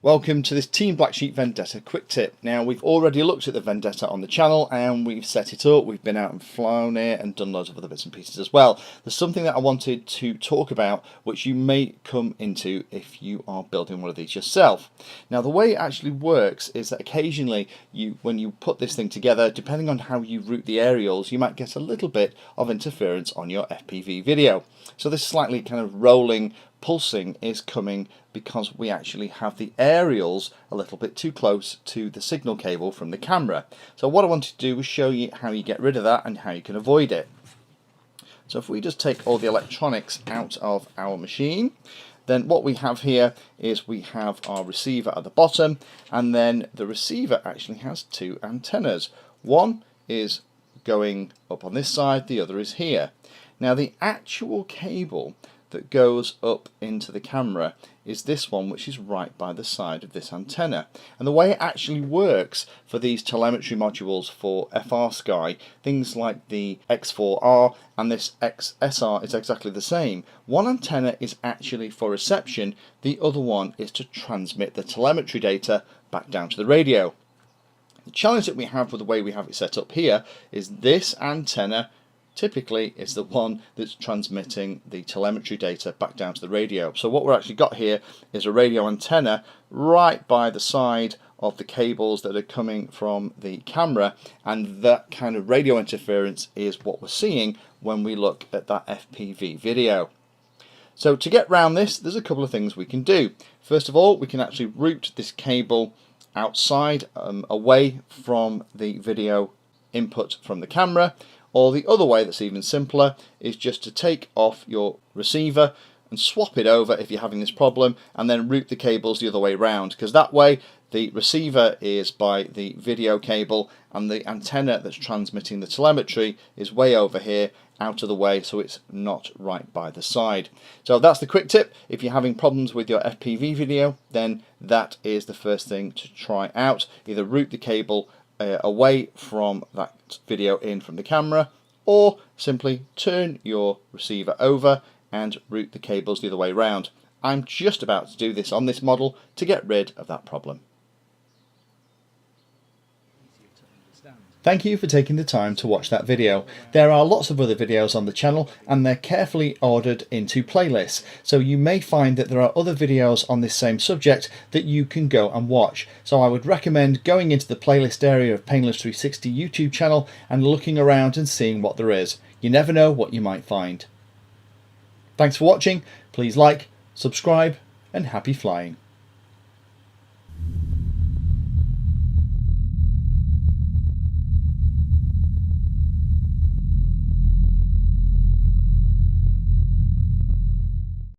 Welcome to this Team Black Sheep Vendetta Quick Tip. Now, we've already looked at the Vendetta on the channel and we've set it up, we've been out and flown it and done loads of other bits and pieces as well. There's something that I wanted to talk about which you may come into if you are building one of these yourself. Now, the way it actually works is that occasionally when you put this thing together, depending on how you route the aerials, you might get a little bit of interference on your FPV video. So this slightly kind of rolling pulsing is coming because we actually have the aerials a little bit too close to the signal cable from the camera. So what I wanted to do was show you how you get rid of that and how you can avoid it. So if we just take all the electronics out of our machine, then what we have here is we have our receiver at the bottom, and then the receiver actually has two antennas. One is going up on this side, the other is here. Now the actual cable that goes up into the camera is this one, which is right by the side of this antenna. And the way it actually works for these telemetry modules for FrSky, things like the X4R and this XSR is exactly the same. One antenna is actually for reception, the other one is to transmit the telemetry data back down to the radio. The challenge that we have with the way we have it set up here is this antenna typically is the one that's transmitting the telemetry data back down to the radio. So what we've actually got here is a radio antenna right by the side of the cables that are coming from the camera, and that kind of radio interference is what we're seeing when we look at that FPV video. So to get around this, there's a couple of things we can do. First of all, we can actually route this cable outside, away from the video input from the camera. Or the other way that's even simpler is just to take off your receiver and swap it over if you're having this problem, and then route the cables the other way around, because that way the receiver is by the video cable and the antenna that's transmitting the telemetry is way over here out of the way, so it's not right by the side. So that's the quick tip. If you're having problems with your FPV video, then that is the first thing to try out. Either route the cable away from that video in from the camera, or simply turn your receiver over and route the cables the other way around. I'm just about to do this on this model to get rid of that problem. Thank you for taking the time to watch that video. There are lots of other videos on the channel and they're carefully ordered into playlists, so you may find that there are other videos on this same subject that you can go and watch. So I would recommend going into the playlist area of Painless 360 YouTube channel and looking around and seeing what there is. You never know what you might find. Thanks for watching. Please like, subscribe, and happy flying.